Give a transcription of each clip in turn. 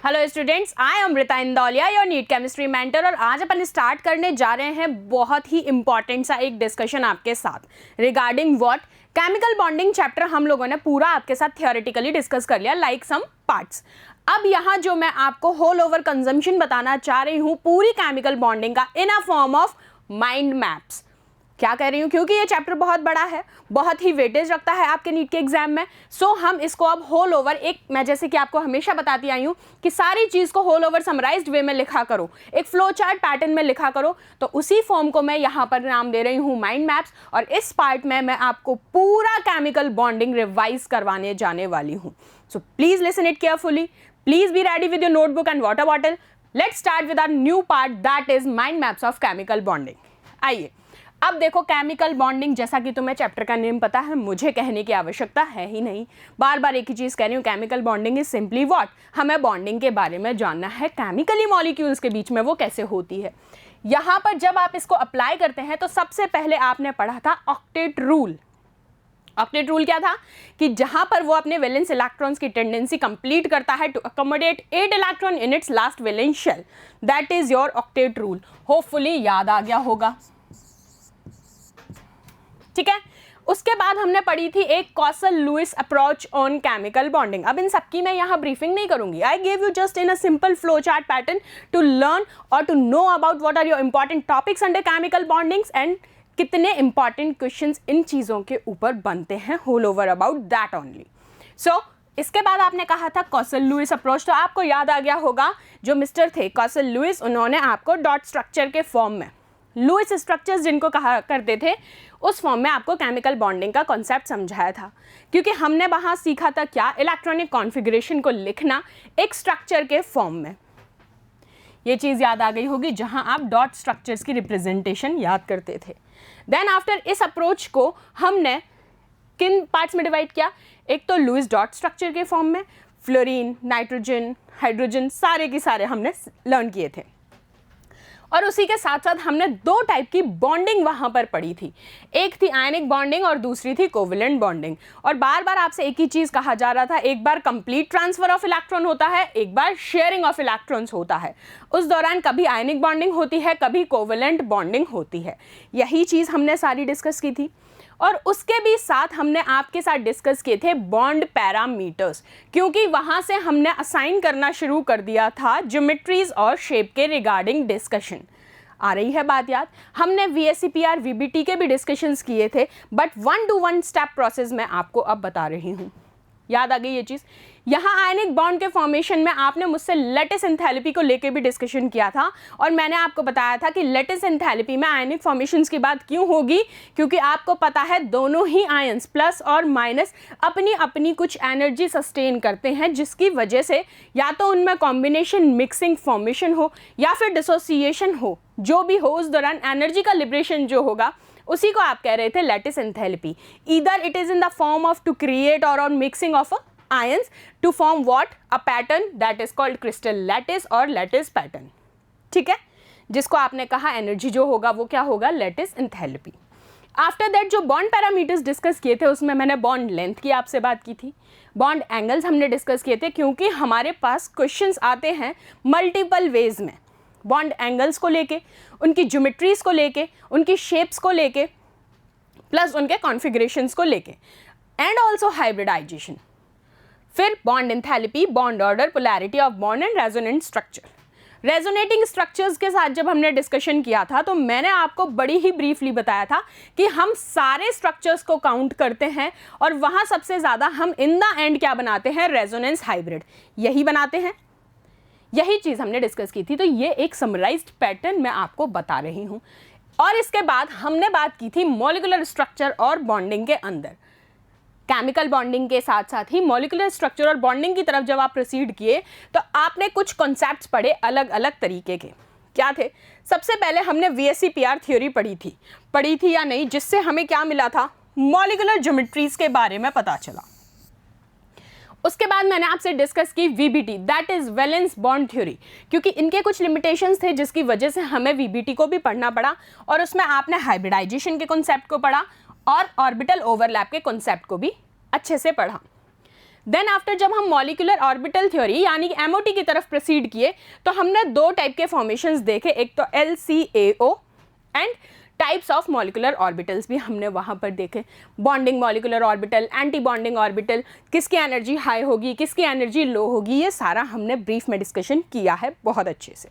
Hello students, I am Amrita Indoliya, your NEET chemistry mentor. और आज अपन start करने जा रहे हैं बहुत ही इंपॉर्टेंट सा एक डिस्कशन आपके साथ regarding what chemical bonding chapter हम लोगों ने पूरा आपके साथ थियोरेटिकली डिस्कस कर लिया, लाइक सम पार्ट्स। अब यहाँ जो मैं आपको होल ओवर कंजम्पशन बताना चाह रही हूँ पूरी केमिकल बॉन्डिंग का in a form of mind maps. क्या कह रही हूँ, क्योंकि ये चैप्टर बहुत बड़ा है, बहुत ही वेटेज रखता है आपके नीट के एग्जाम में। सो हम इसको अब होल ओवर मैं जैसे कि आपको हमेशा बताती आई हूँ कि सारी चीज़ को होल ओवर समराइज्ड वे में लिखा करो, एक फ्लो चार्ट पैटर्न में लिखा करो। तो उसी फॉर्म को मैं यहाँ पर नाम दे रही हूँ माइंड मैप्स। और इस पार्ट में मैं आपको पूरा केमिकल बॉन्डिंग रिवाइज करवाने जाने वाली हूँ। So please listen it carefully, please be ready with your notebook and water bottle. Let's start with our new part, that is mind maps of chemical bonding. आइए अब देखो, केमिकल बॉन्डिंग जैसा कि तुम्हें चैप्टर का नेम पता है, मुझे कहने की आवश्यकता है ही नहीं, बार बार एक ही चीज़ कह रही हूँ। Chemical bonding is simply what, हमें बॉन्डिंग के बारे में जानना है, केमिकली मॉलिक्यूल्स के बीच में वो कैसे होती है। यहाँ पर जब आप इसको अप्लाई करते हैं तो सबसे पहले आपने पढ़ा था ऑक्टेट रूल। ऑक्टेट रूल क्या था कि जहां पर वो अपने वैलेंस इलेक्ट्रॉन्स की टेंडेंसी कंप्लीट करता है to accommodate 8 electron in its last valence shell, that is your octet rule. Hopefully याद आ गया होगा, ठीक है। उसके बाद हमने पढ़ी थी एक Kossel Lewis approach on chemical bonding. अब इन सबकी मैं यहाँ ब्रीफिंग नहीं करूंगी, I give you just in a simple flow chart pattern to learn और to know about what are your important topics under chemical bondings and कितने important questions इन चीज़ों के ऊपर बनते हैं, whole over about that only. So इसके बाद आपने कहा था कॉसल लुइस अप्रोच, तो आपको याद आ गया होगा जो मिस्टर थे कॉसल लुइस, उन्होंने आपको डॉट स्ट्रक्चर के फॉर्म में, लुइस स्ट्रक्चर्स जिनको कहा करते थे, उस फॉर्म में आपको केमिकल बॉन्डिंग का कॉन्सेप्ट समझाया था। क्योंकि हमने वहाँ सीखा था क्या, इलेक्ट्रॉनिक कॉन्फ़िगरेशन को लिखना एक स्ट्रक्चर के फॉर्म में। ये चीज़ याद आ गई होगी जहाँ आप डॉट स्ट्रक्चर्स की रिप्रेजेंटेशन याद करते थे। देन आफ्टर इस अप्रोच को हमने किन पार्ट्स में डिवाइड किया, एक तो लुइस डॉट स्ट्रक्चर के फॉर्म में, फ्लोरीन, नाइट्रोजन, हाइड्रोजन, सारे के सारे हमने लर्न किए थे। और उसी के साथ साथ हमने दो टाइप की बॉन्डिंग वहाँ पर पढ़ी थी, एक थी आयनिक बॉन्डिंग और दूसरी थी कोवेलेंट बॉन्डिंग। और बार बार आपसे एक ही चीज़ कहा जा रहा था, एक बार कंप्लीट ट्रांसफर ऑफ इलेक्ट्रॉन होता है, एक बार शेयरिंग ऑफ इलेक्ट्रॉन्स होता है। उस दौरान कभी आयनिक बॉन्डिंग होती है, कभी कोवेलेंट बॉन्डिंग होती है। यही चीज़ हमने सारी डिस्कस की थी। और उसके भी साथ हमने आपके साथ डिस्कस किए थे बॉन्ड पैरामीटर्स, क्योंकि वहाँ से हमने असाइन करना शुरू कर दिया था ज्योमेट्रीज और शेप के रिगार्डिंग डिस्कशन। आ रही है बात याद? हमने VSEPR VBT के भी डिस्कशंस किए थे, बट 1-to-1 स्टेप प्रोसेस में आपको अब बता रही हूँ। याद आ गई ये चीज़? यहाँ आयनिक बॉन्ड के फॉर्मेशन में आपने मुझसे लेटिस एंथैल्पी को लेके भी डिस्कशन किया था, और मैंने आपको बताया था कि लेटिस एंथैल्पी में आयनिक फॉर्मेशंस की बात क्यों होगी, क्योंकि आपको पता है दोनों ही आयंस प्लस और माइनस अपनी अपनी कुछ एनर्जी सस्टेन करते हैं, जिसकी वजह से या तो उनमें कॉम्बिनेशन मिक्सिंग फॉर्मेशन हो या फिर डिसोसिएशन हो, जो भी हो उस दौरान एनर्जी का लिबरेशन जो होगा उसी को आप कह रहे थे lattice enthalpy. Either it is in the form of to create और on mixing of ions to form what, a pattern that is called crystal lattice और लैटिस पैटर्न, ठीक है, जिसको आपने कहा एनर्जी जो होगा वो क्या होगा, लैटिस एंथैल्पी। आफ्टर दैट जो बॉन्ड पैरामीटर्स डिस्कस किए थे उसमें मैंने बॉन्ड लेंथ की आपसे बात की थी, बॉन्ड एंगल्स हमने डिस्कस किए थे, क्योंकि हमारे पास क्वेश्चंस आते हैं मल्टीपल वेज में, बॉन्ड एंगल्स को लेके, उनकी ज्योमेट्रीज को लेके, उनकी शेप्स को लेके, प्लस उनके कॉन्फ़िगरेशंस को लेके, एंड ऑल्सो हाइब्रिडाइजेशन। फिर bond enthalpy, bond order, polarity of bond and resonant structure. Resonating structures के साथ जब हमने डिस्कशन किया था तो मैंने आपको बड़ी ही ब्रीफली बताया था कि हम सारे स्ट्रक्चर्स को काउंट करते हैं और वहाँ सबसे ज़्यादा हम इन द एंड क्या बनाते हैं, रेजोनेंस हाइब्रिड, यही बनाते हैं। यही चीज़ हमने डिस्कस की थी, तो ये एक समराइज्ड पैटर्न मैं आपको बता रही हूँ। और इसके बाद हमने बात की थी मॉलिक्यूलर स्ट्रक्चर और बॉन्डिंग के अंदर, केमिकल बॉन्डिंग के साथ साथ ही मॉलिक्यूलर स्ट्रक्चर और बॉन्डिंग की तरफ जब आप प्रोसीड किए तो आपने कुछ कॉन्सेप्ट्स पढ़े अलग अलग तरीके के। क्या थे? सबसे पहले हमने VSEPR थ्योरी पढ़ी थी या नहीं, जिससे हमें क्या मिला था, मॉलिक्यूलर ज्योमेट्रीज के बारे में पता चला। उसके बाद मैंने आपसे डिस्कस की VBT, that is valence bond theory, क्योंकि इनके कुछ लिमिटेशंस थे जिसकी वजह से हमें VBT को भी पढ़ना पड़ा, और उसमें आपने हाइब्रिडाइजेशन के कॉन्सेप्ट को पढ़ा और ऑर्बिटल ओवरलैप के कॉन्सेप्ट को भी अच्छे से पढ़ा। देन आफ्टर जब हम मॉलिक्यूलर ऑर्बिटल थ्योरी यानी कि MOT की तरफ प्रोसीड किए तो हमने दो टाइप के फॉर्मेशंस देखे, एक तो LCAO and types of molecular orbitals भी हमने वहाँ पर देखे। Bonding molecular orbital, anti bonding orbital, किसकी एनर्जी हाई होगी, किसकी एनर्जी लो होगी, ये सारा हमने ब्रीफ में डिस्कशन किया है बहुत अच्छे से।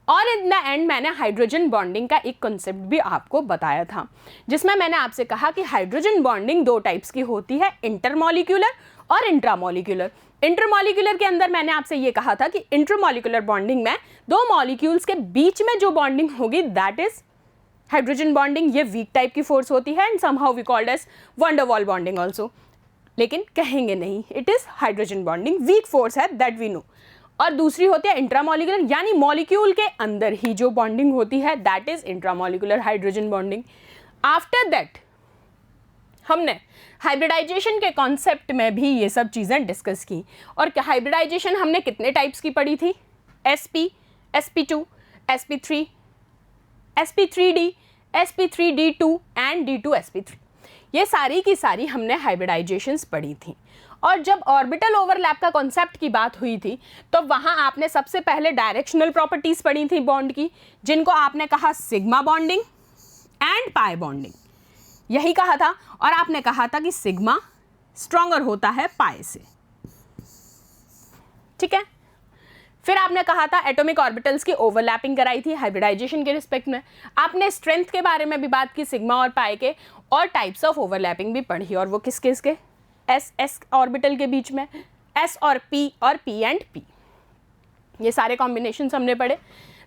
और इन द एंड मैंने हाइड्रोजन बॉन्डिंग का एक कॉन्सेप्ट भी आपको बताया था, जिसमें मैंने आपसे कहा कि हाइड्रोजन बॉन्डिंग दो टाइप्स की होती है, इंटरमॉलिक्यूलर और इंट्रामॉलिक्यूलर। इंटरमॉलिक्यूलर के अंदर मैंने आपसे ये कहा था कि इंटरमॉलिक्यूलर बॉन्डिंग में दो मॉलिक्यूल्स के बीच में जो बॉन्डिंग होगी दैट इज हाइड्रोजन बॉन्डिंग। ये वीक टाइप की फोर्स होती है and somehow we called as van der Waals bonding also, लेकिन कहेंगे नहीं, it is hydrogen bonding, weak force है दैट वी नो। और दूसरी होती है इंट्रामॉलिक्यूलर, यानी मॉलिक्यूल के अंदर ही जो बॉन्डिंग होती है that is intramolecular hydrogen bonding. After that हमने हाइब्रिडाइजेशन के कॉन्सेप्ट में भी ये सब चीज़ें डिस्कस की। और हाइब्रिडाइजेशन हमने कितने टाइप्स की पढ़ी थी, sp, sp2, sp3, sp3d, sp3d2 and d2sp3, ये सारी की सारी हमने हाइब्रिडाइजेशंस पढ़ी थी। और जब ऑर्बिटल ओवरलैप का कॉन्सेप्ट की बात हुई थी तो वहाँ आपने सबसे पहले डायरेक्शनल प्रॉपर्टीज पढ़ी थी बॉन्ड की, जिनको आपने कहा sigma bonding and pi bonding, यही कहा था। और आपने कहा था कि सिग्मा स्ट्रॉन्गर होता है पाई से, ठीक है। फिर आपने कहा था एटॉमिक ऑर्बिटल्स की ओवरलैपिंग कराई थी हाइब्रिडाइजेशन के रिस्पेक्ट में। आपने स्ट्रेंथ के बारे में भी बात की सिग्मा और पाई के, और टाइप्स ऑफ ओवरलैपिंग भी पढ़ी, और वो किस किसके, s ऑर्बिटल के बीच में, s और p और p एंड p, ये सारे कॉम्बिनेशंस हमने पढ़े।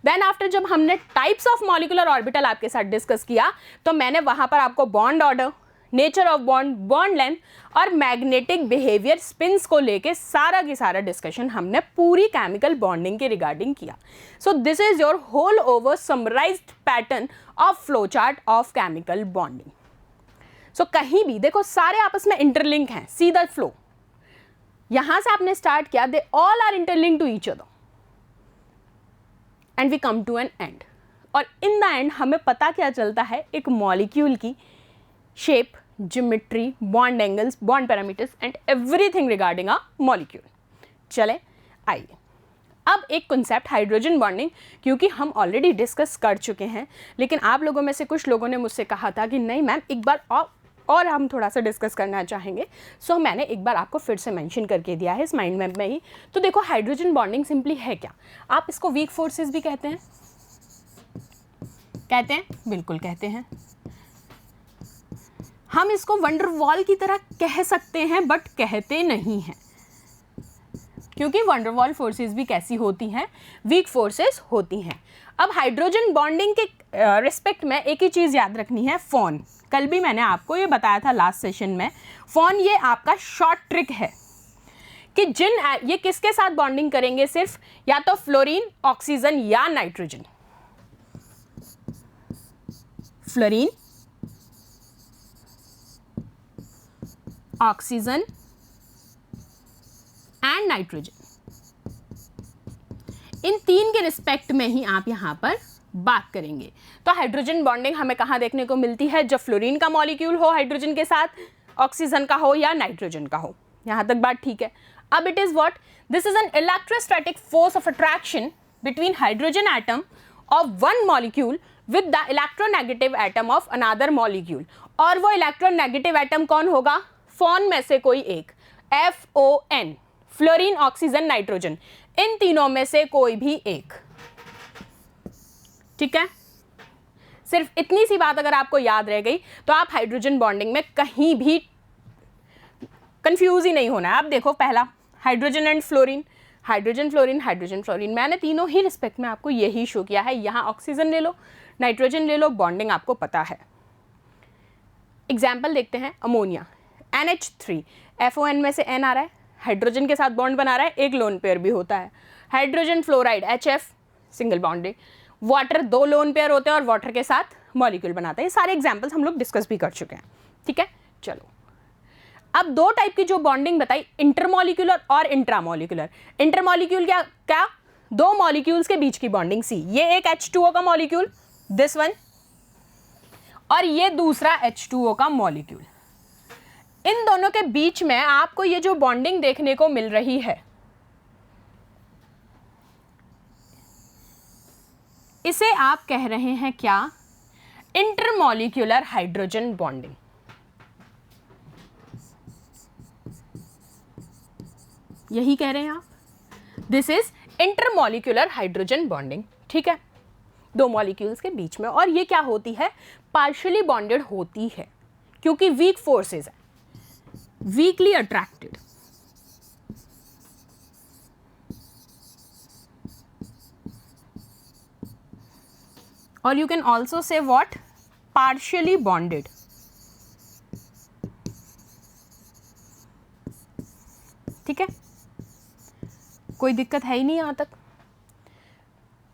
देन आफ्टर जब हमने टाइप्स ऑफ मॉलिक्यूलर ऑर्बिटल आपके साथ डिस्कस किया तो मैंने वहाँ पर आपको bond order, nature of bond, bond length और मैग्नेटिक बिहेवियर, स्पिन्स को लेके सारा की सारा डिस्कशन हमने पूरी केमिकल बॉन्डिंग के रिगार्डिंग किया। So this is your whole over summarized pattern of flow chart of chemical bonding. So कहीं भी देखो सारे आपस में इंटरलिंक हैं, सी द फ्लो, यहां से आपने स्टार्ट किया, they all are interlink to each other and we come to an end. और इन द एंड हमें पता क्या चलता है, एक मॉलिक्यूल की shape, geometry, bond angles, bond parameters and everything regarding a molecule. चले आइए अब एक कॉन्सेप्ट हाइड्रोजन बॉन्डिंग, क्योंकि हम ऑलरेडी डिस्कस कर चुके हैं, लेकिन आप लोगों में से कुछ लोगों ने मुझसे कहा था कि नहीं मैम एक बार और हम थोड़ा सा डिस्कस करना चाहेंगे। सो मैंने एक बार आपको फिर से मेंशन करके दिया है इस माइंड मैप में ही। तो देखो हाइड्रोजन बॉन्डिंग सिंपली है क्या, आप इसको वीक फोर्सेस भी कहते हैं, कहते हैं, बिल्कुल कहते हैं। हम इसको वंडर वॉल की तरह कह सकते हैं बट कहते नहीं हैं, क्योंकि वंडर वॉल फोर्सेस भी कैसी होती हैं, वीक फोर्सेस होती हैं। अब हाइड्रोजन बॉन्डिंग के रिस्पेक्ट में एक ही चीज़ याद रखनी है, फोन। कल भी मैंने आपको ये बताया था लास्ट सेशन में, फोन ये आपका शॉर्ट ट्रिक है कि ये किसके साथ बॉन्डिंग करेंगे, सिर्फ या तो फ्लोरीन, ऑक्सीजन या nitrogen. Fluorine, oxygen and nitrogen, इन तीन के रिस्पेक्ट में ही आप यहां पर बात करेंगे। तो हाइड्रोजन बॉन्डिंग हमें कहां देखने को मिलती है, जब फ्लोरीन का मॉलिक्यूल हो हाइड्रोजन के साथ, ऑक्सीजन का हो या नाइट्रोजन का हो। यहां तक बात ठीक है। अब it is what, this is an electrostatic force of attraction between hydrogen atom of one molecule with the electronegative atom of another molecule. और वो इलेक्ट्रोनेगेटिव एटम कौन होगा, फोन में से कोई एक, FON, फ्लोरीन, ऑक्सीजन, नाइट्रोजन, इन तीनों में से कोई भी एक, ठीक है। सिर्फ इतनी सी बात अगर आपको याद रह गई तो आप हाइड्रोजन बॉन्डिंग में कहीं भी कंफ्यूज ही नहीं होना है। आप देखो पहला hydrogen and fluorine, hydrogen fluorine, hydrogen fluorine, मैंने तीनों ही रिस्पेक्ट में आपको यही शो किया है। यहाँ ऑक्सीजन ले लो, नाइट्रोजन ले लो, बॉन्डिंग आपको पता है। एग्जाम्पल देखते हैं, अमोनिया NH3, FON में से N आ रहा है, हाइड्रोजन के साथ बॉन्ड बना रहा है, एक लोन पेयर भी होता है। Hydrogen fluoride HF, single bonded. Water, दो लोन पेयर होते हैं और वाटर के साथ मॉलिक्यूल बनाता है। ये सारे एग्जाम्पल्स हम लोग डिस्कस भी कर चुके हैं, ठीक है। चलो अब दो टाइप की जो बॉन्डिंग बताई, इंटरमॉलिक्यूलर और इंट्रामॉलिक्यूलर। इंटरमॉलिक्यूल क्या, दो मॉलिक्यूल्स के बीच की बॉन्डिंग सी, ये एक H2O का मॉलिक्यूल, दिस वन, और ये दूसरा H2O का मॉलिक्यूल। इन दोनों के बीच में आपको ये जो बॉन्डिंग देखने को मिल रही है, इसे आप कह रहे हैं क्या? Intermolecular hydrogen bonding. यही कह रहे हैं आप, this is intermolecular hydrogen bonding. ठीक है, दो मॉलिक्यूल्स के बीच में, और ये क्या होती है? पार्शियली बॉन्डेड होती है, क्योंकि वीक फोर्सेस है, वीकली अट्रैक्टेड। और you can also say what? Partially bonded. ठीक है, कोई दिक्कत है ही नहीं यहां तक।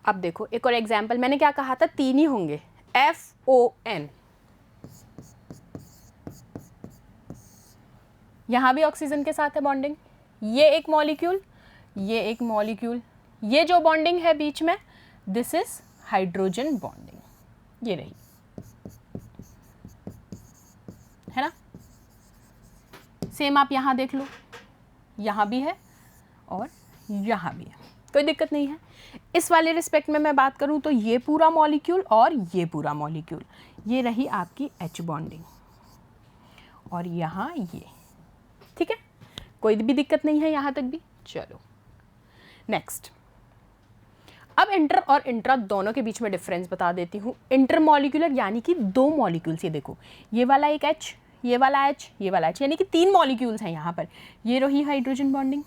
अब देखो एक और एग्जाम्पल, मैंने क्या कहा था? 3 ही होंगे, FON। यहां भी ऑक्सीजन के साथ है बॉन्डिंग, ये एक मॉलिक्यूल, ये एक मॉलिक्यूल, ये जो बॉन्डिंग है बीच में, दिस इज हाइड्रोजन बॉन्डिंग। ये रही, है ना? सेम आप यहां देख लो, यहां भी है और यहां भी है, कोई दिक्कत नहीं है। इस वाले रिस्पेक्ट में मैं बात करूं तो ये पूरा मॉलिक्यूल और ये पूरा मॉलिक्यूल, ये रही आपकी H बॉन्डिंग, और यहां ये। ठीक है, कोई भी दिक्कत नहीं है यहां तक भी। चलो नेक्स्ट, अब इंटर और इंट्रा दोनों के बीच में डिफरेंस बता देती हूँ। इंटर मॉलिक्यूलर यानी कि दो मॉलिक्यूल्स, ये देखो ये वाला एक H, ये वाला H, ये वाला H, यानी कि 3 मॉलिक्यूल्स हैं यहाँ पर। ये रही हाइड्रोजन बॉन्डिंग,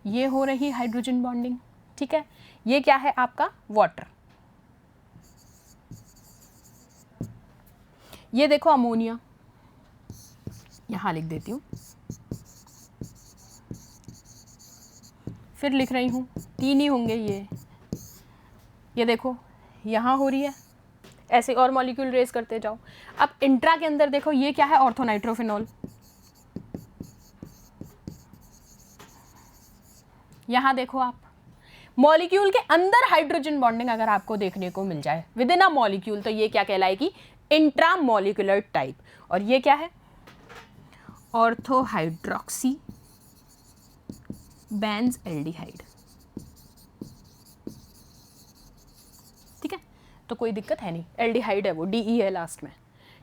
ये हो रही हाइड्रोजन बॉन्डिंग। ठीक है, ये क्या है आपका? वाटर। ये देखो अमोनिया, यहां लिख देती हूं, फिर लिख रही हूं 3 ही होंगे ये देखो यहां हो रही है, ऐसे और मॉलिक्यूल रेस करते जाओ। अब इंट्रा के अंदर देखो ये क्या है? ऑर्थोनाइट्रोफिनॉल। यहां देखो आप, मॉलिक्यूल के अंदर हाइड्रोजन बॉन्डिंग अगर आपको देखने को मिल जाए विद इन अ मॉलिक्यूल, तो ये क्या कहलाएगी? Intramolecular type. और ये क्या है? Orthohydroxy benzaldehyde. ठीक है, तो कोई दिक्कत है नहीं, एल्डिहाइड है वो, DE है लास्ट में।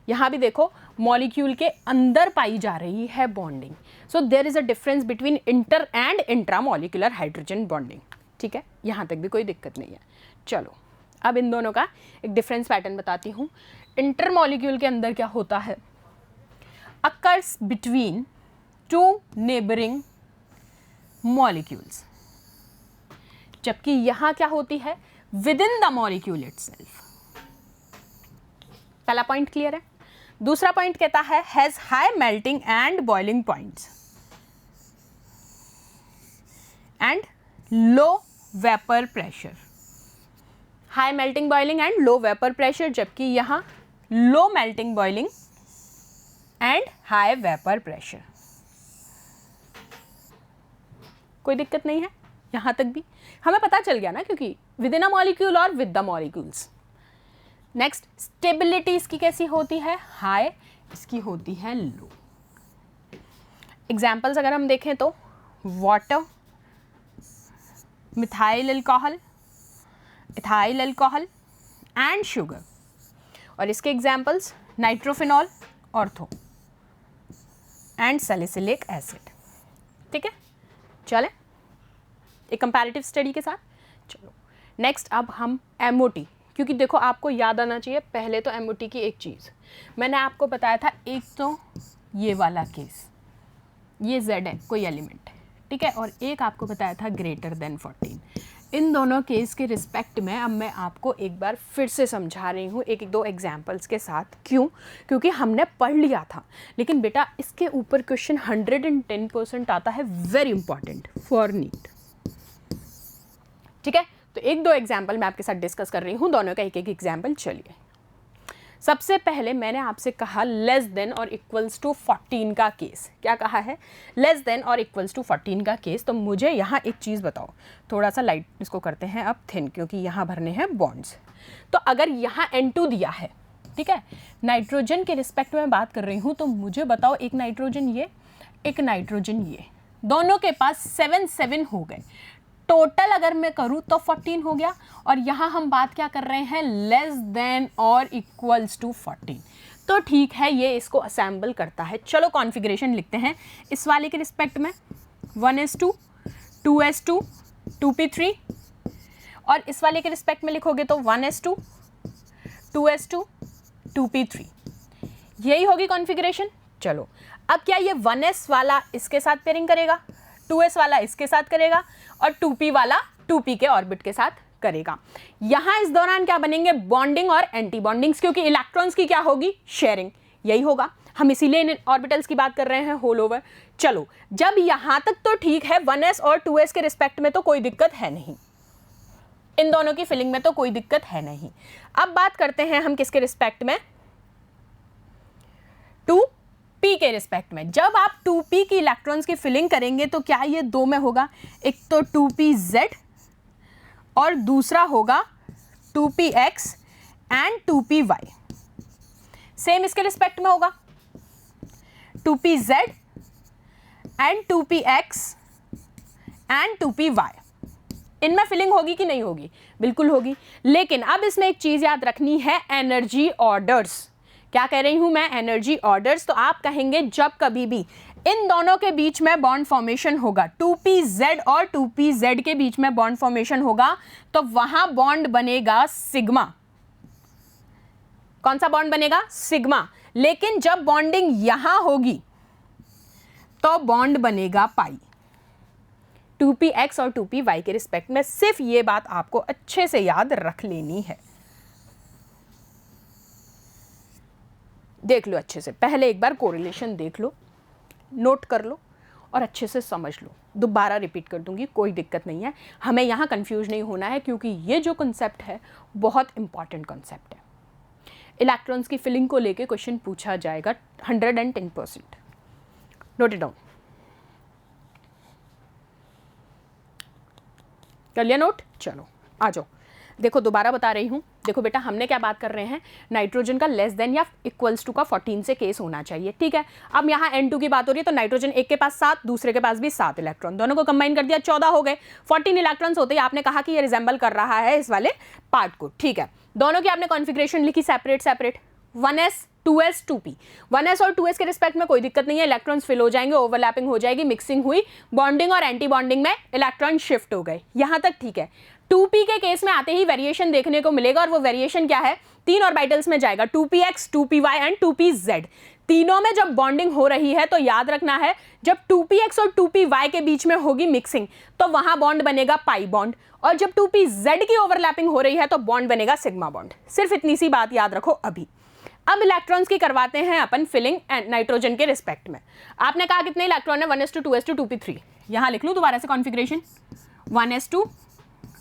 यहां भी देखो मॉलिक्यूल के अंदर पाई जा रही है bonding. So there is a difference between inter and intra molecular hydrogen bonding. ठीक है, यहां तक भी कोई दिक्कत नहीं है। चलो अब इन दोनों का एक डिफरेंस पैटर्न बताती हूँ। इंटर मॉलिक्यूल के अंदर क्या होता है? अकर्स बिटवीन 2 नेबरिंग मॉलिक्यूल्स, जबकि यहां क्या होती है? With in the molecule itself. पहला पॉइंट क्लियर है। दूसरा पॉइंट कहता है has high melting and boiling points and low vapour pressure. High melting boiling and low vapour pressure, जबकि यहां low melting boiling and high vapour pressure. कोई दिक्कत नहीं है यहां तक भी, हमें पता चल गया ना, क्योंकि विद इन अ मॉलिक्यूल और with the molecules. Next, stability इसकी कैसी होती है? हाई, इसकी होती है लो। एग्जाम्पल्स अगर हम देखें तो water, methyl alcohol, ethyl alcohol and sugar. और इसके examples nitrophenol, ortho and salicylic acid. ठीक है, चले एक कंपैरेटिव स्टडी के साथ। चलो नेक्स्ट, अब हम MOT, क्योंकि देखो आपको याद आना चाहिए पहले तो MOT की एक चीज़ मैंने आपको बताया था। एक तो ये वाला केस, ये Z है कोई एलिमेंट है, ठीक है, और एक आपको बताया था ग्रेटर देन 14। इन दोनों केस के रिस्पेक्ट में अब मैं आपको एक बार फिर से समझा रही हूँ एक दो एग्जाम्पल्स के साथ। क्यों? क्योंकि हमने पढ़ लिया था, लेकिन बेटा इसके ऊपर क्वेश्चन 110% आता है, वेरी इंपॉर्टेंट फॉर नीट। ठीक है, तो एक दो एग्जाम्पल मैं आपके साथ डिस्कस कर रही हूँ, दोनों का एक एक एग्जाम्पल। चलिए, सबसे पहले मैंने आपसे कहा लेस देन और इक्वल्स टू 14 का केस। क्या कहा है? लेस देन और इक्वल्स टू 14 का केस। तो मुझे यहाँ एक चीज़ बताओ, थोड़ा सा लाइट इसको करते हैं अब थिन, क्योंकि यहाँ भरने हैं बॉन्ड्स। तो अगर यहाँ N2 दिया है, ठीक है। नाइट्रोजन के रिस्पेक्ट में बात कर रही हूँ, तो मुझे बताओ एक नाइट्रोजन ये, एक नाइट्रोजन ये, दोनों के पास 7 हो गए। टोटल अगर मैं करूँ तो 14 हो गया, और यहाँ हम बात क्या कर रहे हैं, लेस देन और इक्वल्स टू 14। तो ठीक है, ये इसको असेंबल करता है। चलो कॉन्फ़िगरेशन लिखते हैं इस वाले के रिस्पेक्ट में, 1s2, 2s2, 2p3, और इस वाले के रिस्पेक्ट में लिखोगे तो 1s2, 2s2, 2p3, यही होगी कॉन्फ़िगरेशन। चलो अब क्या ये 1s वाला इसके साथ पेयरिंग करेगा, 2s वाला इसके साथ करेगा, और 2p वाला 2p के ऑर्बिट के साथ करेगा। यहां इस दौरान क्या बनेंगे, बॉन्डिंग और एंटी बॉन्डिंग्स, क्योंकि इलेक्ट्रॉन्स की क्या होगी, शेयरिंग, यही होगा। हम इसीलिए इन ऑर्बिटल्स की बात कर रहे हैं होल ओवर। चलो जब यहां तक तो ठीक है, 1s और 2s के रिस्पेक्ट में तो कोई दिक्कत है नहीं, इन दोनों की फिलिंग में तो कोई दिक्कत है नहीं। अब बात करते हैं हम किसके रिस्पेक्ट में, 2p के रिस्पेक्ट में। जब आप 2p की इलेक्ट्रॉन्स की फिलिंग करेंगे तो क्या ये दो में होगा, एक तो 2pz और दूसरा होगा 2px एंड 2py। सेम इसके रिस्पेक्ट में होगा 2pz and 2px and 2py। इनमें फिलिंग होगी कि नहीं होगी, बिल्कुल होगी। लेकिन अब इसमें एक चीज याद रखनी है, एनर्जी ऑर्डर्स। क्या कह रही हूं मैं, एनर्जी ऑर्डर्स। तो आप कहेंगे जब कभी भी इन दोनों के बीच में बॉन्ड फॉर्मेशन होगा, 2pz और 2pz के बीच में बॉन्ड फॉर्मेशन होगा, तो वहां बॉन्ड बनेगा सिग्मा। कौन सा बॉन्ड बनेगा, सिग्मा। लेकिन जब बॉन्डिंग यहां होगी तो बॉन्ड बनेगा पाई, 2px और 2py के रिस्पेक्ट में। सिर्फ ये बात आपको अच्छे से याद रख लेनी है। देख लो अच्छे से, पहले एक बार कोरिलेशन देख लो, नोट कर लो और अच्छे से समझ लो। दोबारा रिपीट कर दूंगी, कोई दिक्कत नहीं है, हमें यहाँ कंफ्यूज नहीं होना है, क्योंकि ये जो कॉन्सेप्ट है बहुत इंपॉर्टेंट कॉन्सेप्ट है। इलेक्ट्रॉन्स की फिलिंग को लेके क्वेश्चन पूछा जाएगा 110%। नोट इट डाउन, कर लिया नोट। चलो आ जाओ, देखो दोबारा बता रही हूँ। देखो बेटा, हमने क्या बात कर रहे हैं, नाइट्रोजन का लेस देन या इक्वल्स टू का 14 से केस होना चाहिए, ठीक है। अब यहाँ N2 की बात हो रही है, तो नाइट्रोजन एक के पास 7, दूसरे के पास भी 7 इलेक्ट्रॉन, दोनों को कंबाइन कर दिया 14 हो गए। 14 इलेक्ट्रॉन्स होते ही आपने कहा कि ये रिजेंबल कर रहा है इस वाले पार्ट को, ठीक है। दोनों की आपने कॉन्फ़िगरेशन लिखी separate separate, 1s 2s 2p। 1s और 2s के रिस्पेक्ट में कोई दिक्कत नहीं है, इलेक्ट्रॉन्स फिल हो जाएंगे, ओवरलैपिंग हो जाएगी, मिक्सिंग हुई, बॉन्डिंग और एंटी बॉन्डिंग में इलेक्ट्रॉन शिफ्ट हो गए, यहां तक ठीक है। 2p के केस में आते ही वेरिएशन देखने को मिलेगा, और वो वेरिएशन क्या है, 3 ऑर्बिटल्स में जाएगा, 2px 2py एंड 2pz। तीनों में जब बॉन्डिंग हो रही है तो याद रखना है, जब 2px और 2py के बीच में होगी मिक्सिंग तो वहां बॉन्ड बनेगा पाई बॉन्ड, और जब 2pz की ओवरलैपिंग हो रही है तो बॉन्ड बनेगा सिग्मा बॉन्ड। सिर्फ इतनी सी बात याद रखो अभी। अब इलेक्ट्रॉन्स की करवाते हैं अपन फिलिंग नाइट्रोजन के रिस्पेक्ट में। आपने कहा कितने इलेक्ट्रॉन है, 1s2 2s2 2p3। यहां लिख लूं दोबारा से कॉन्फ़िगरेशन, 1s2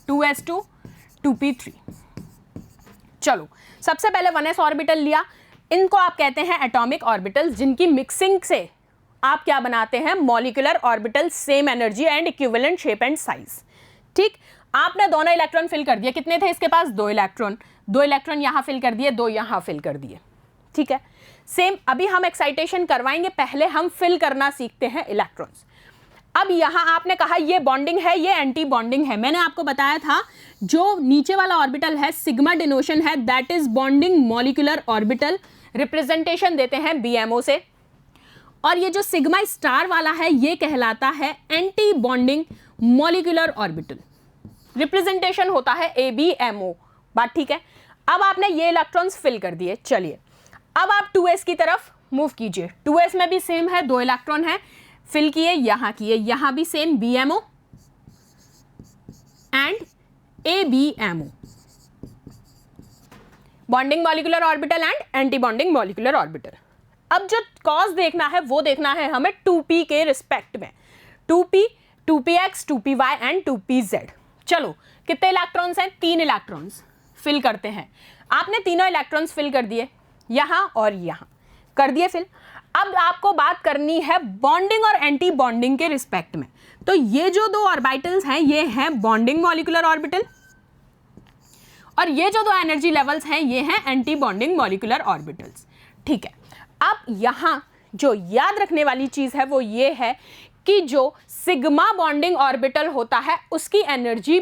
2s2 2p3। चलो सबसे पहले 1s ऑर्बिटल लिया, इनको आप कहते हैं एटॉमिक ऑर्बिटल्स, जिनकी मिक्सिंग से आप क्या बनाते हैं, molecular orbital, same energy and equivalent shape and size, ठीक। आपने दोनों इलेक्ट्रॉन फिल कर दिए, कितने थे इसके पास, 2 इलेक्ट्रॉन, 2 इलेक्ट्रॉन यहां फिल कर दिए, 2 यहां फिल कर दिए, ठीक है। सेम अभी हम एक्साइटेशन करवाएंगे, पहले हम फिल करना सीखते हैं इलेक्ट्रॉन्स। अब यहां आपने कहा ये बॉन्डिंग है, ये एंटी बॉन्डिंग है। मैंने आपको बताया था जो नीचे वाला ऑर्बिटल है सिग्मा डिनोशन है, that is bonding molecular orbital, representation देते हैं BMO से। और ये जो सिग्मा स्टार वाला है ये कहलाता है anti bonding molecular orbital, representation होता है ABMO। बात ठीक है। अब आपने ये इलेक्ट्रॉन्स फिल कर दिए, चलिए अब आप 2s की तरफ मूव कीजिए। 2s में भी सेम है, 2 इलेक्ट्रॉन है, फिल किए, यहां किए, यहां भी same BMO and ABMO, bonding molecular orbital and anti bonding molecular orbital. अब जो कॉज देखना है वो देखना है हमें 2p के रिस्पेक्ट में, 2p 2px 2py and 2pz। चलो कितने इलेक्ट्रॉन्स हैं, 3 इलेक्ट्रॉन्स फिल करते हैं। आपने तीनों इलेक्ट्रॉन्स फिल कर दिए, यहां और यहां कर दिए फिल। अब आपको बात करनी है बॉन्डिंग और एंटी बॉन्डिंग के रिस्पेक्ट में। तो ये जो 2 ऑर्बिटल्स हैं ये हैं बॉन्डिंग मॉलिक्यूलर ऑर्बिटल, और ये जो दो एनर्जी लेवल्स हैं ये हैं एंटी बॉन्डिंग मॉलिक्यूलर ऑर्बिटल्स। ठीक है, अब यहाँ जो याद रखने वाली चीज है वो ये है कि जो सिग्मा बॉन्डिंग ऑर्बिटल होता है उसकी एनर्जी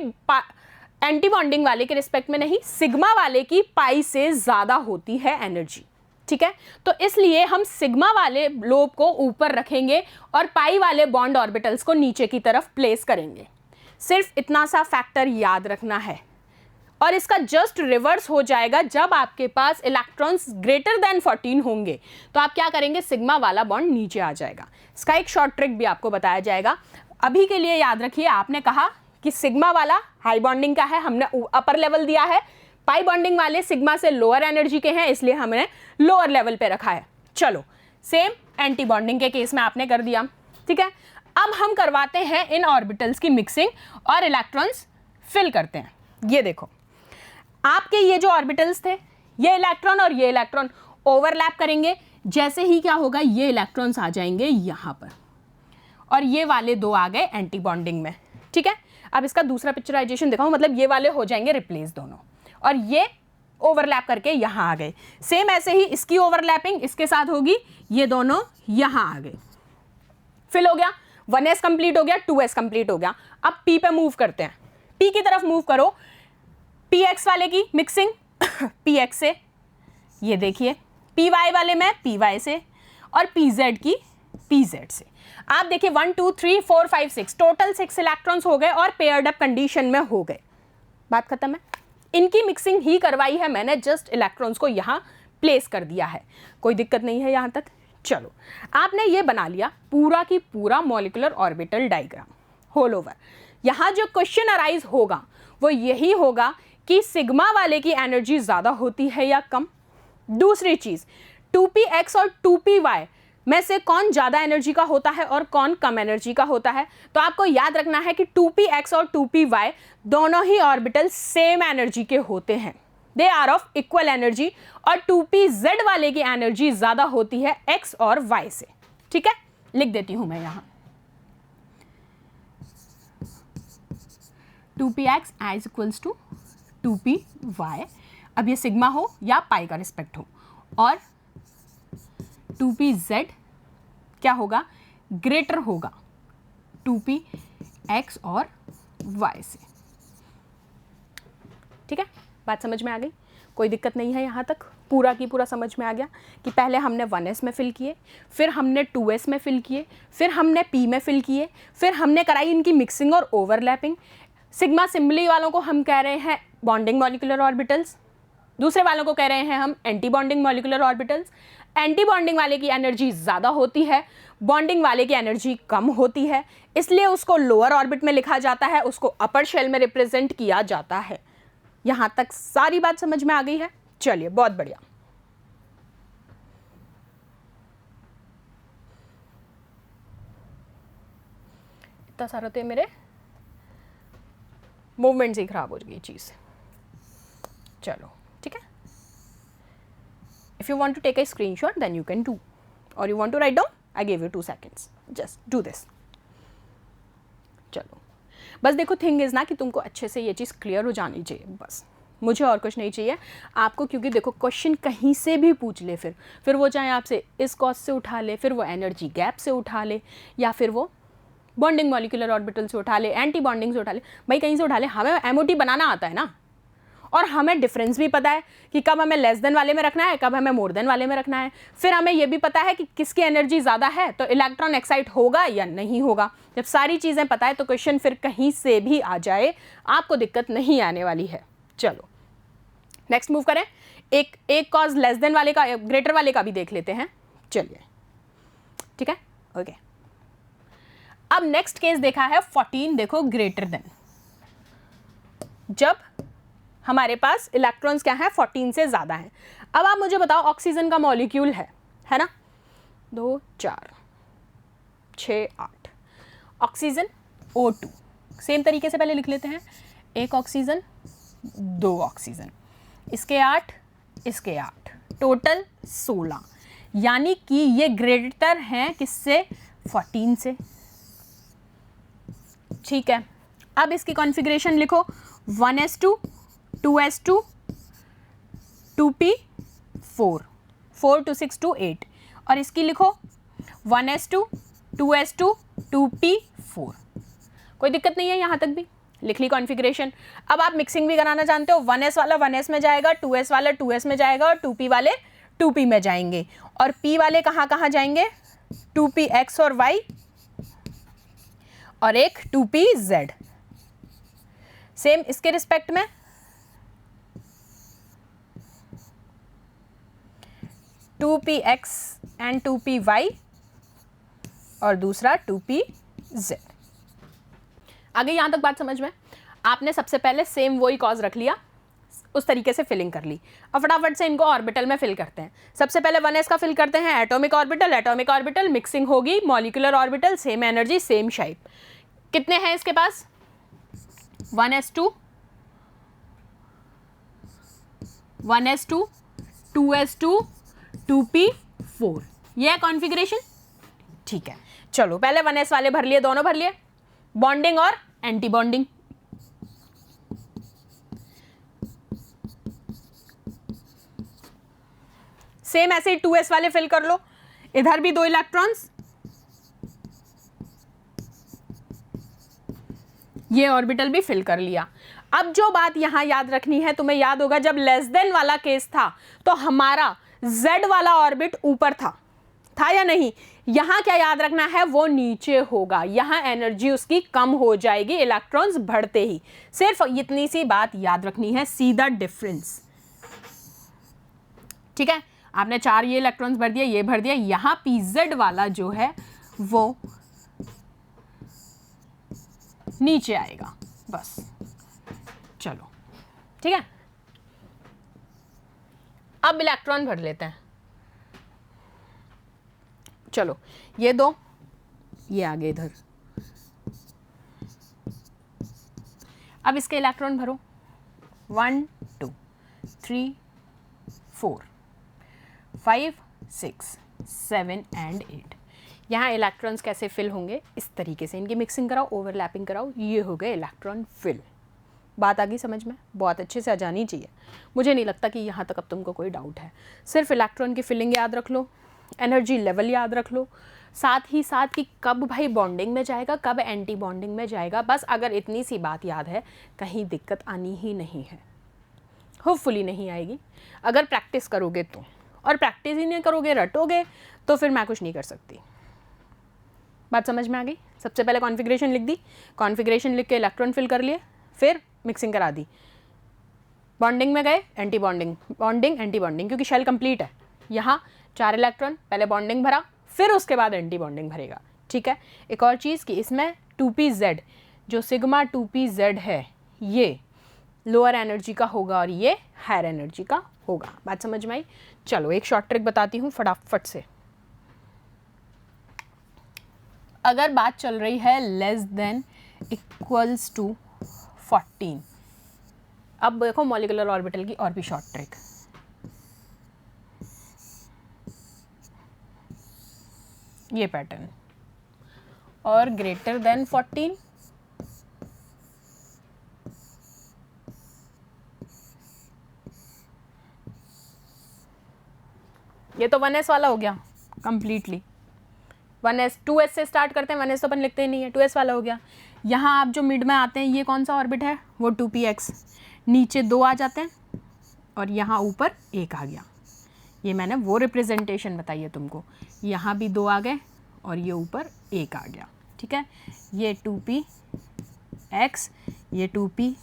एंटी बॉन्डिंग वाले के रिस्पेक्ट में नहीं, सिग्मा वाले की पाई से ज्यादा होती है एनर्जी। ठीक है, तो इसलिए हम सिग्मा वाले लोब को ऊपर रखेंगे और पाई वाले बॉन्ड ऑर्बिटल्स को नीचे की तरफ प्लेस करेंगे। सिर्फ इतना सा फैक्टर याद रखना है और इसका जस्ट रिवर्स हो जाएगा जब आपके पास इलेक्ट्रॉन्स ग्रेटर देन 14 होंगे तो आप क्या करेंगे, सिग्मा वाला बॉन्ड नीचे आ जाएगा। इसका एक शॉर्ट ट्रिक भी आपको बताया जाएगा। अभी के लिए याद रखिए, आपने कहा कि सिग्मा वाला हाई बॉन्डिंग का है, हमने अपर लेवल दिया है, पाई बॉन्डिंग वाले सिग्मा से लोअर एनर्जी के हैं इसलिए हमने लोअर लेवल पे रखा है। चलो, सेम एंटी बॉन्डिंग के केस में आपने कर दिया। ठीक है, अब हम करवाते हैं इन ऑर्बिटल्स की मिक्सिंग और इलेक्ट्रॉन्स फिल करते हैं। ये देखो, आपके ये जो ऑर्बिटल्स थे, ये इलेक्ट्रॉन और ये इलेक्ट्रॉन ओवरलैप करेंगे। जैसे ही क्या होगा, ये इलेक्ट्रॉन्स आ जाएंगे यहाँ पर और ये वाले दो आ गए एंटी बॉन्डिंग में। ठीक है, अब इसका दूसरा पिक्चराइजेशन दिखाऊं, मतलब ये वाले हो जाएंगे रिप्लेस दोनों और ये ओवरलैप करके यहाँ आ गए। सेम ऐसे ही इसकी ओवरलैपिंग इसके साथ होगी, ये दोनों यहाँ आ गए, फिल हो गया। 1s कंप्लीट हो गया, 2s कंप्लीट हो गया। अब p पे मूव करते हैं, p की तरफ मूव करो, px वाले की मिक्सिंग px से, ये देखिए py वाले में py से और pz की pz से। आप देखिए 1 2 3 4 5 6 टोटल 6 इलेक्ट्रॉन्स हो गए और पेयर्ड अप कंडीशन में हो गए। बात खत्म है। इनकी मिक्सिंग ही करवाई है मैंने, जस्ट इलेक्ट्रॉन्स को यहाँ प्लेस कर दिया है, कोई दिक्कत नहीं है यहाँ तक। चलो, आपने ये बना लिया पूरा की पूरा molecular orbital diagram whole over. यहाँ जो क्वेश्चन अराइज होगा वो यही होगा कि सिग्मा वाले की एनर्जी ज़्यादा होती है या कम। दूसरी चीज़, 2px और 2py में से कौन ज़्यादा एनर्जी का होता है और कौन कम एनर्जी का होता है। तो आपको याद रखना है कि 2px और 2py दोनों ही ऑर्बिटल सेम एनर्जी के होते हैं, they are of equal energy, और 2pz वाले की एनर्जी ज़्यादा होती है x और y से। ठीक है, लिख देती हूँ मैं यहाँ 2px as equals to 2py, अब ये सिग्मा हो या पाई का रिस्पेक्ट हो, और 2pz क्या होगा, ग्रेटर होगा 2px और y से। ठीक है, बात समझ में आ गई, कोई दिक्कत नहीं है यहाँ तक, पूरा की पूरा समझ में आ गया कि पहले हमने 1s में फिल किए, फिर हमने 2s में फिल किए, फिर हमने p में फिल किए, फिर हमने कराई इनकी मिक्सिंग और ओवरलैपिंग। सिग्मा सिम्बली वालों को हम कह रहे हैं बॉन्डिंग मॉलिक्यूलर ऑर्बिटल्स, दूसरे वालों को कह रहे हैं हम anti bonding molecular orbitals. Anti bonding वाले की एनर्जी ज़्यादा होती है, बॉन्डिंग वाले की एनर्जी कम होती है, इसलिए उसको लोअर ऑर्बिट में लिखा जाता है, उसको अपर शेल में रिप्रेजेंट किया जाता है। यहाँ तक सारी बात समझ में आ गई है। चलिए, बहुत बढ़िया। इतना सारा तो मेरे मूवमेंट से ही खराब हो गई चीज़। चलो, ठीक है। If you want to take a screenshot, then you can do, or you want to write down, I gave you 2 seconds. Just do this. चलो, बस देखो, थिंग इज़ ना कि तुमको अच्छे से ये चीज़ क्लियर हो जानी चाहिए, बस मुझे और कुछ नहीं चाहिए आपको, क्योंकि देखो क्वेश्चन कहीं से भी पूछ ले, फिर वो चाहे आपसे इस कॉज से उठा ले, फिर वो एनर्जी गैप से उठा ले, या फिर वो बॉन्डिंग मॉलिक्यूलर ऑर्बिटल से उठा ले, एंटी बॉन्डिंग से उठा ले, भाई कहीं से उठा ले, हमें एमओटी बनाना आता है ना, और हमें डिफरेंस भी पता है कि कब हमें लेस देन वाले में रखना है, कब हमें मोर देन वाले में रखना है। फिर हमें यह भी पता है कि किसकी एनर्जी ज़्यादा है तो इलेक्ट्रॉन एक्साइट होगा या नहीं होगा। जब सारी चीज़ें पता है तो क्वेश्चन फिर कहीं से भी आ जाए आपको दिक्कत नहीं आने वाली है। चलो, नेक्स्ट मूव करें। एक कॉज लेस देन वाले का, ग्रेटर वाले का भी देख लेते हैं। चलिए, ठीक है, ओके। अब नेक्स्ट केस देखा है 14, देखो ग्रेटर देन, जब हमारे पास इलेक्ट्रॉन्स क्या है 14 से ज़्यादा हैं। अब आप मुझे बताओ, ऑक्सीजन का मॉलिक्यूल है ना, 2 4 6 8, ऑक्सीजन O2, सेम तरीके से पहले लिख लेते हैं, 1 ऑक्सीजन 2 ऑक्सीजन, इसके 8 इसके 8, टोटल 16, यानी कि ये ग्रेटर हैं किससे, 14 से। ठीक है, अब इसकी कॉन्फ़िगरेशन लिखो, 1s2 2s2 2p 4 4 2 6 2 8 और इसकी लिखो 1s2 2s2 2p 4। कोई दिक्कत नहीं है, यहाँ तक भी लिख ली कॉन्फ़िगरेशन। अब आप मिक्सिंग भी कराना जानते हो, 1s वाला 1s में जाएगा, 2s वाला 2s में जाएगा और 2p वाले 2p में जाएंगे और p वाले कहाँ कहाँ जाएंगे, 2p x और y और एक 2p z। सेम इसके रिस्पेक्ट में 2p x and 2p y और दूसरा 2p z। आगे यहां तक बात समझ में? आपने सबसे पहले सेम वही कॉज रख लिया, उस तरीके से फिलिंग कर ली। अब फटाफट से इनको ऑर्बिटल में फिल करते हैं। सबसे पहले 1s का फिल करते हैं, एटॉमिक ऑर्बिटल मिक्सिंग होगी, molecular orbital, same energy same shape. कितने हैं इसके पास, 1s2 2s2 2p4, ये है कॉन्फ़िगरेशन। ठीक है, चलो पहले 1s वाले भर लिए, दोनों भर लिए, बॉन्डिंग और एंटी बॉन्डिंग। सेम ऐसे ही 2s वाले फिल कर लो, इधर भी 2 इलेक्ट्रॉन्स, ये ऑर्बिटल भी फिल कर लिया। अब जो बात यहां याद रखनी है, तुम्हें याद होगा जब लेस देन वाला केस था तो हमारा z वाला ऑर्बिट ऊपर था या नहीं? यहां क्या याद रखना है, वो नीचे होगा, यहां एनर्जी उसकी कम हो जाएगी इलेक्ट्रॉन्स बढ़ते ही। सिर्फ इतनी सी बात याद रखनी है, सी द डिफरेंस। ठीक है, आपने 4 ये इलेक्ट्रॉन्स भर दिया, ये भर दिया, यहां pz वाला जो है वो नीचे आएगा, बस। चलो ठीक है, अब इलेक्ट्रॉन भर लेते हैं। चलो ये 2, ये आगे इधर। अब इसके इलेक्ट्रॉन भरो, 1 2 3 4 5 6 7 एंड 8। यहाँ इलेक्ट्रॉन्स कैसे फिल होंगे, इस तरीके से इनकी मिक्सिंग कराओ, ओवरलैपिंग कराओ, ये हो गए इलेक्ट्रॉन फिल। बात आ गई समझ में? बहुत अच्छे से आ जानी चाहिए। मुझे नहीं लगता कि यहाँ तक अब तुमको कोई डाउट है। सिर्फ इलेक्ट्रॉन की फिलिंग याद रख लो, एनर्जी लेवल याद रख लो, साथ ही साथ कि कब भाई बॉन्डिंग में जाएगा, कब एंटी बॉन्डिंग में जाएगा। बस अगर इतनी सी बात याद है, कहीं दिक्कत आनी ही नहीं है, होपफुली नहीं आएगी अगर प्रैक्टिस करोगे तो। और प्रैक्टिस ही नहीं करोगे, रटोगे, तो फिर मैं कुछ नहीं कर सकती। बात समझ में आ गई? सबसे पहले कॉन्फ़िगरेशन लिख दी, कॉन्फ़िगरेशन लिख के इलेक्ट्रॉन फिल कर लिए, फिर मिक्सिंग करा दी, बॉन्डिंग में गए, anti bonding, bonding anti bonding, क्योंकि शेल कंप्लीट है। यहाँ 4 इलेक्ट्रॉन, पहले बॉन्डिंग भरा, फिर उसके बाद एंटी बॉन्डिंग भरेगा। ठीक है, एक और चीज़ कि इसमें 2pz, जो सिग्मा 2pz है, ये लोअर एनर्जी का होगा और ये हायर एनर्जी का होगा। बात समझ में आई? चलो एक शॉर्ट ट्रिक बताती हूँ फटाफट से। अगर बात चल रही है लेस देन इक्वल्स टू 14, अब देखो मॉलिक्यूलर ऑर्बिटल की और भी शॉर्ट ट्रिक। ये पैटर्न, और ग्रेटर देन 14, ये तो 1s वाला हो गया कंप्लीटली। 1s 2s से स्टार्ट करते हैं, 1s तो अपन लिखते ही नहीं है, 2s वाला हो गया। यहाँ आप जो मिड में आते हैं, ये कौन सा ऑर्बिट है, वो 2px, नीचे 2 आ जाते हैं और यहाँ ऊपर 1 आ गया। ये मैंने वो रिप्रेजेंटेशन बताई है तुमको, यहाँ भी 2 आ गए और ये ऊपर 1 आ गया। ठीक है, ये 2px, ये 2py,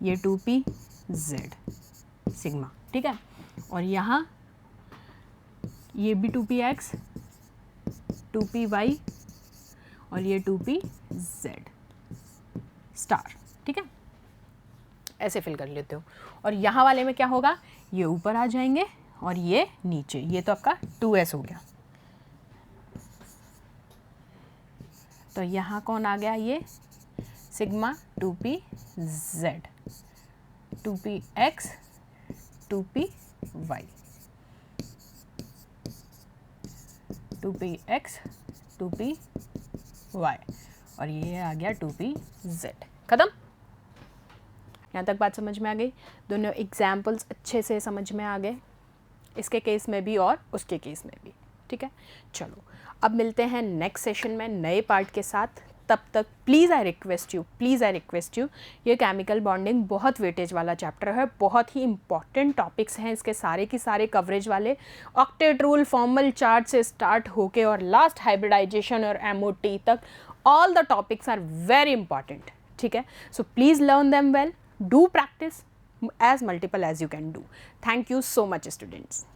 ये 2pz सिग्मा। ठीक है, और यहाँ ये भी 2px, 2py और ये 2pz स्टार। ठीक है, ऐसे फिल कर लेते हो। और यहाँ वाले में क्या होगा, ये ऊपर आ जाएंगे और ये नीचे। ये तो आपका 2s हो गया। तो यहाँ कौन आ गया, ये sigma 2pz, 2px, 2py, 2px, 2py और ये आ गया 2pz। खत्म? यहाँ तक बात समझ में आ गई? दोनों एग्जाम्पल्स अच्छे से समझ में आ गए, इसके केस में भी और उसके केस में भी, ठीक है। चलो अब मिलते हैं नेक्स्ट सेशन में नए पार्ट के साथ। तब तक प्लीज़ आई रिक्वेस्ट यू, ये केमिकल बॉन्डिंग बहुत वेटेज वाला चैप्टर है, बहुत ही इंपॉर्टेंट टॉपिक्स हैं इसके सारे की सारे कवरेज वाले, ऑक्टेट रूल, फॉर्मल चार्ट से स्टार्ट होके और लास्ट हाइब्रिडाइजेशन और MOT तक, all the topics are very important, ठीक है। So please learn them well, do practice as multiple as you can do. Thank you so much, students.